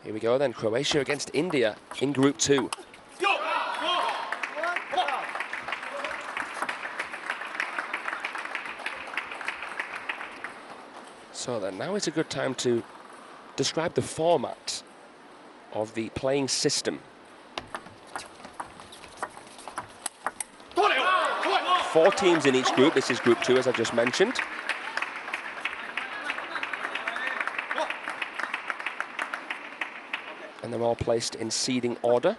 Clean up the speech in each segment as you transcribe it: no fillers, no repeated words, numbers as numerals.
Here we go then, Croatia against India in Group 2. So then now is a good time to describe the format of the playing system. 4 teams in each group. This is Group 2, as I just mentioned. And they're all placed in seeding order.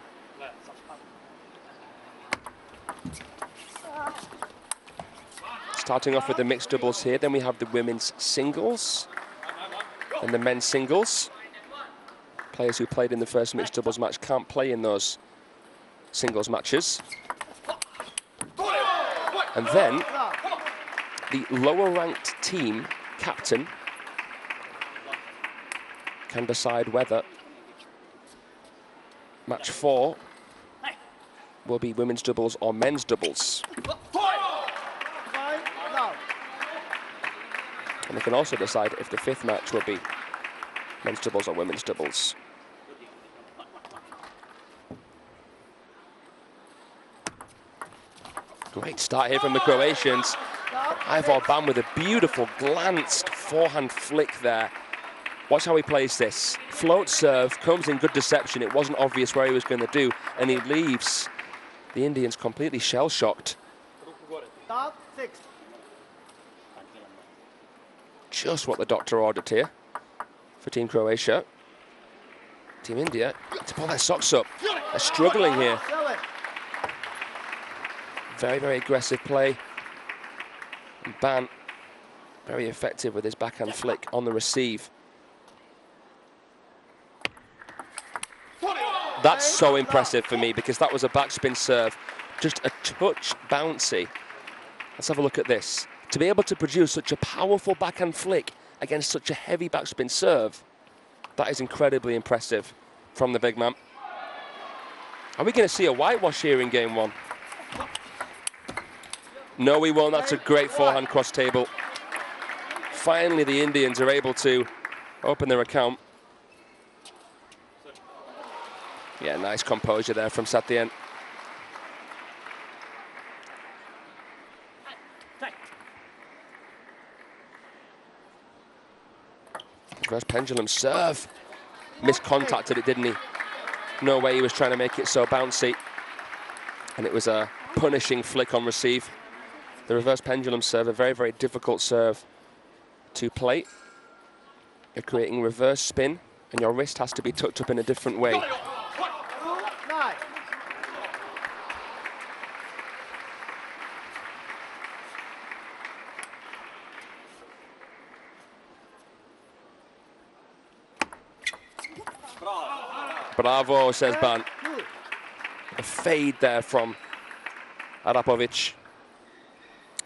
Starting off with the mixed doubles here, then we have the women's singles and the men's singles. Players who played in the first mixed doubles match can't play in those singles matches. And then the lower ranked team captain can decide whether match 4 will be women's doubles or men's doubles. And they can also decide if the 5th match will be men's doubles or women's doubles. Great start here from the Croatians. Ivor Ban with a beautiful glanced forehand flick there. Watch how he plays this. Float serve, comes in good deception. It wasn't obvious where he was going to do, and he leaves the Indians completely shell-shocked. Just what the doctor ordered here for Team Croatia. Team India to pull their socks up. They're struggling here. Very, very aggressive play. And Ban, very effective with his backhand flick on the receive. That's so impressive for me because that was a backspin serve. Just a touch bouncy. Let's have a look at this. To be able to produce such a powerful backhand flick against such a heavy backspin serve, that is incredibly impressive from the big man. Are we going to see a whitewash here in game 1? No, we won't. That's a great forehand cross table. Finally, the Indians are able to open their account. Yeah, nice composure there from Satyen. Reverse pendulum serve. Miscontacted it, didn't he? No way he was trying to make it so bouncy. And it was a punishing flick on receive. The reverse pendulum serve, a very, very difficult serve to play. You're creating reverse spin, and your wrist has to be tucked up in a different way. Bravo, says Ban. A fade there from Arapovic.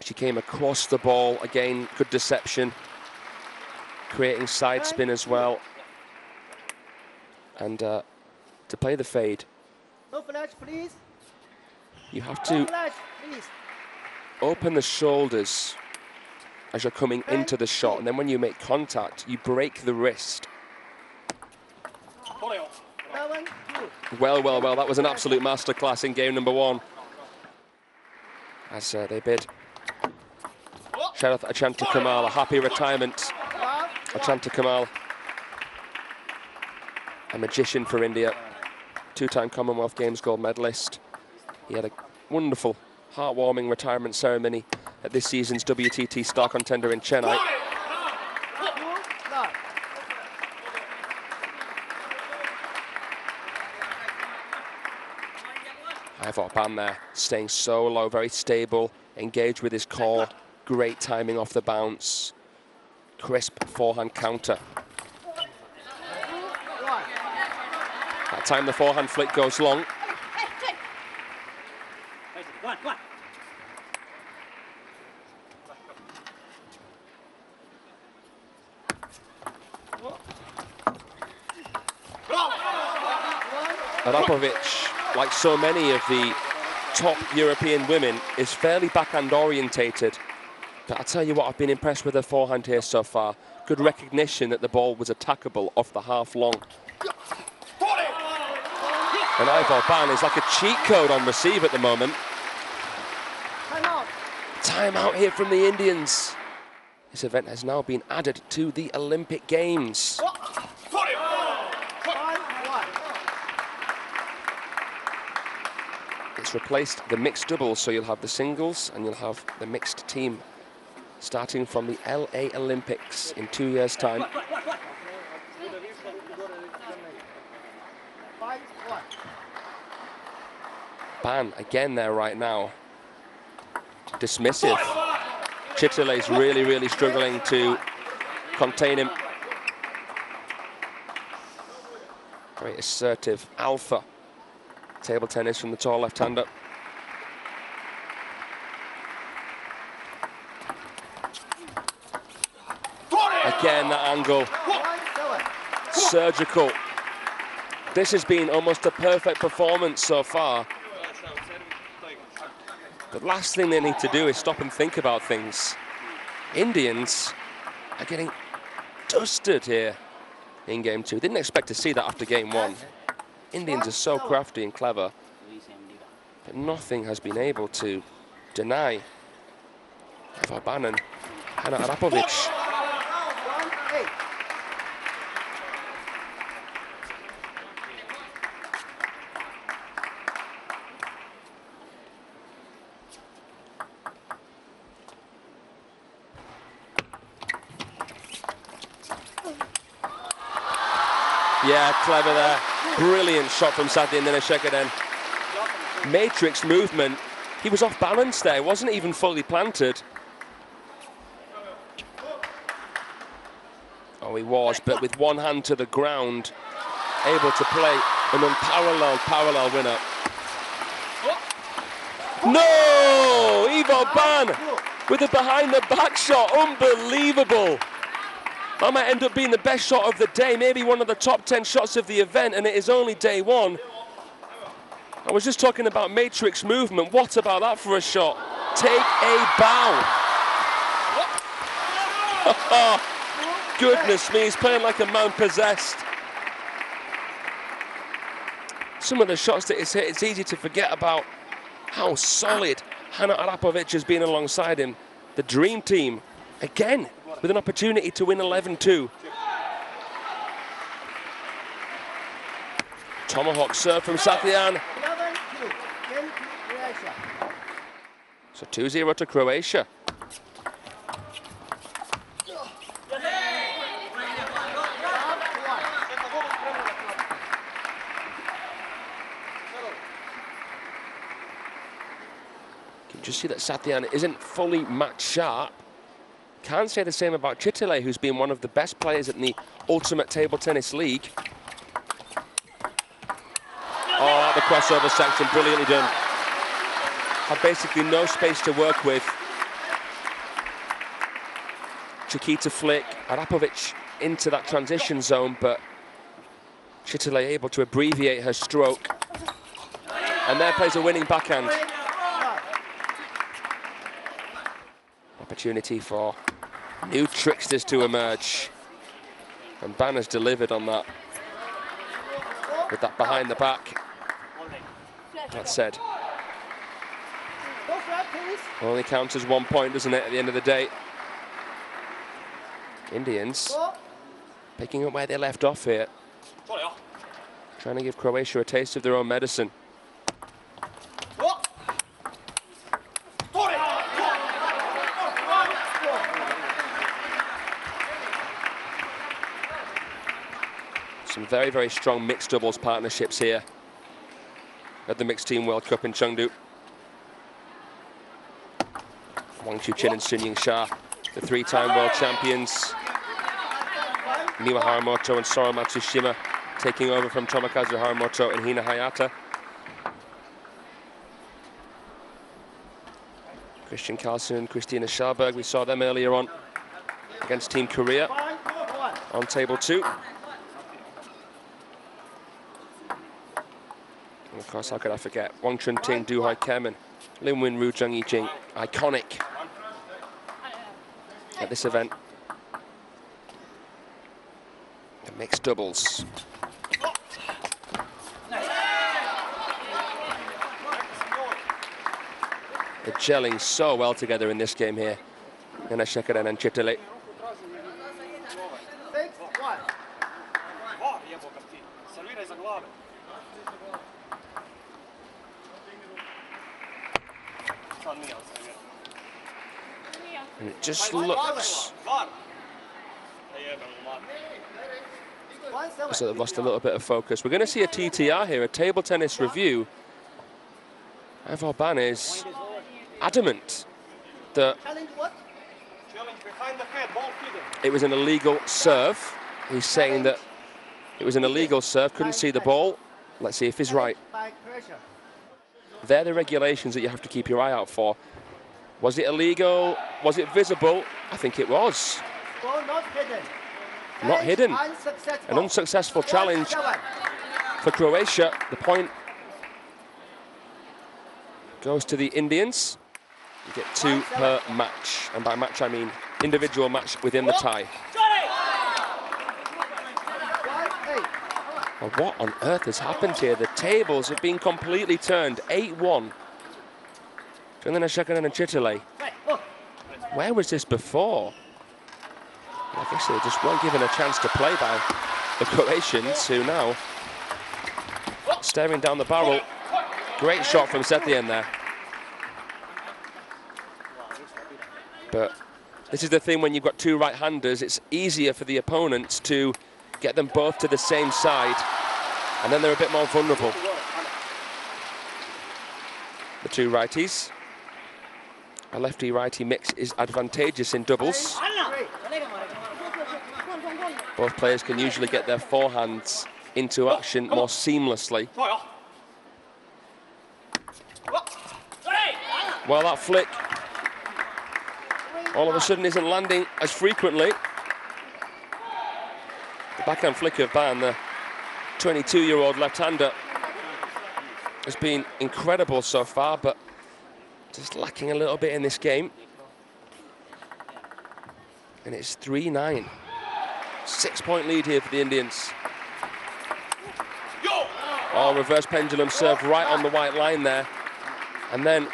She came across the ball. Again, good deception. Creating side spin as well. And to play the fade, you have to open the shoulders as you're coming into the shot. And then when you make contact, you break the wrist. Well, well, well, that was an absolute masterclass in game number 1. As they bid Sharath Achanti Kamal a happy retirement. Achanti Kamal, a magician for India, 2-time Commonwealth Games gold medalist. He had a wonderful, heartwarming retirement ceremony at this season's WTT Star Contender in Chennai. Ivor Ban there, staying so low, very stable, engaged with his core, great timing off the bounce, crisp forehand counter. That time the forehand flick goes long. Arapovic, like so many of the top European women, is fairly backhand orientated. But I'll tell you what, I've been impressed with her forehand here so far. Good recognition that the ball was attackable off the half long. And Ivor Ban is like a cheat code on receive at the moment. Timeout here from the Indians. This event has now been added to the Olympic Games. It's replaced the mixed doubles, so you'll have the singles and you'll have the mixed team starting from the LA Olympics in 2 years' time. Ban again there right now. Dismissive. Chitale's really struggling to contain him. Very assertive alpha table tennis from the tall left-hander. Again, that angle. Surgical. This has been almost a perfect performance so far. The last thing they need to do is stop and think about things. Indians are getting dusted here in game 2. Didn't expect to see that after game 1. Indians are so crafty and clever, but nothing has been able to deny Ivor Ban and Arapovic. Yeah, clever there. Brilliant shot from Gnanasekaran. Matrix movement. He was off balance there. Wasn't even fully planted. Oh, he was, but with one hand to the ground, able to play an unparalleled parallel winner. No! Ivor Ban with a behind-the-back shot. Unbelievable. That might end up being the best shot of the day, maybe one of the top 10 shots of the event, and it is only day 1. I was just talking about matrix movement. What about that for a shot? Take a bow. Goodness me, he's playing like a man possessed. Some of the shots that he's hit, it's easy to forget about how solid Arapovic has been alongside him. The dream team, again, with an opportunity to win 11-2. Tomahawk serve from Sathian. So 2-0 to Croatia. You can just see that Sathian isn't fully match sharp. Can't say the same about Chitale, who's been one of the best players in the Ultimate Table Tennis League. Oh, the crossover section, brilliantly done. Had basically no space to work with. Chiquita flick, Arapovic into that transition zone, but Chitale able to abbreviate her stroke. And there plays a winning backhand. Opportunity for new tricksters to emerge. And Ban has delivered on that. With that behind the back. That said, only counts as 1 point, doesn't it, at the end of the day? Indians picking up where they left off here. Trying to give Croatia a taste of their own medicine. Some very strong mixed doubles partnerships here at the Mixed Team World Cup in Chengdu. Wang Chuqin and Sun Ying-sha, the 3-time world champions. Miwa Haramoto and Sora Matsushima taking over from Tomokazu Haramoto and Hina Hayata. Christian Carlsen and Christina Schalberg, we saw them earlier on against Team Korea on table 2. And of course, how could I forget? Wang Chunting, Du Hai Kem and Lin Win Ru Zheng Yijing, iconic at this event. The mixed doubles. They're gelling so well together in this game here. Gnanasekaran and Chitale. And it just looks as though they've lost a little bit of focus. We're going to see a TTR here, a table tennis review. Arapovic is adamant that it was an illegal serve. He's saying that it was an illegal serve, couldn't see the ball. Let's see if he's right. They're the regulations that you have to keep your eye out for. Was it illegal? Was it visible? I think it was. Not hidden. An unsuccessful challenge for Croatia. The point goes to the Indians. You get 2 per match. And by match, I mean individual match within the tie. Well, what on earth has happened here? The tables have been completely turned. 8-1. Gnanasekaran and Chitale. Where was this before? I guess they just weren't given a chance to play by the Croatians, who now staring down the barrel. Great shot from Setien there. But this is the thing, when you've got 2 right-handers, it's easier for the opponents to get them both to the same side, and then they're a bit more vulnerable. The 2 righties. A lefty-righty mix is advantageous in doubles. Both players can usually get their forehands into action more seamlessly. Well, that flick all of a sudden isn't landing as frequently. The backhand flick of Ban, the 22-year-old left-hander, has been incredible so far, but just lacking a little bit in this game. And it's 3-9. 6-point lead here for the Indians. Oh, reverse pendulum serve right on the white line there. And then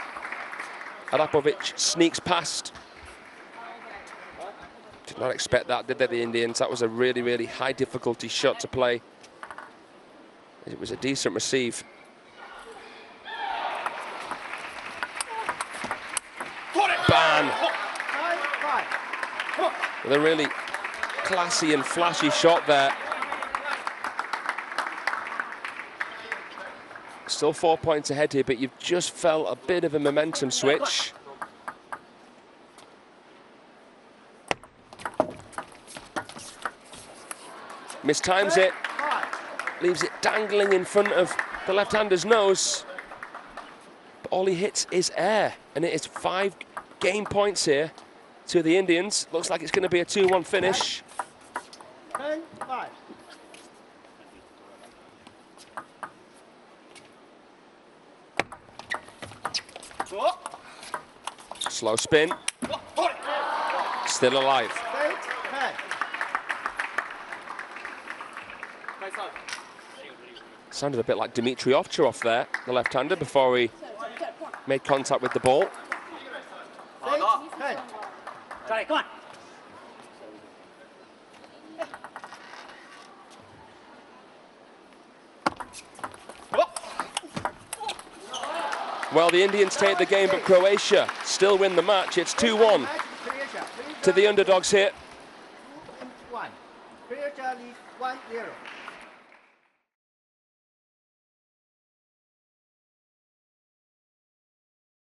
Arapovic sneaks past. Did not expect that, did they, the Indians? That was a really, really high difficulty shot to play. It was a decent receive. Ban! With a really classy and flashy shot there. Still 4 points ahead here, but you've just felt a bit of a momentum switch. Mistimes it, leaves it dangling in front of the left-hander's nose. But all he hits is air, and it is 5 game points here to the Indians. Looks like it's going to be a 2-1 finish. 10-5. Slow spin. Still alive. Sounded a bit like Dmitry Ovtcharov there, the left-hander, before he made contact with the ball. Well, the Indians take the game, but Croatia still win the match. It's 2-1 to the underdogs here. Croatia leads 1-0.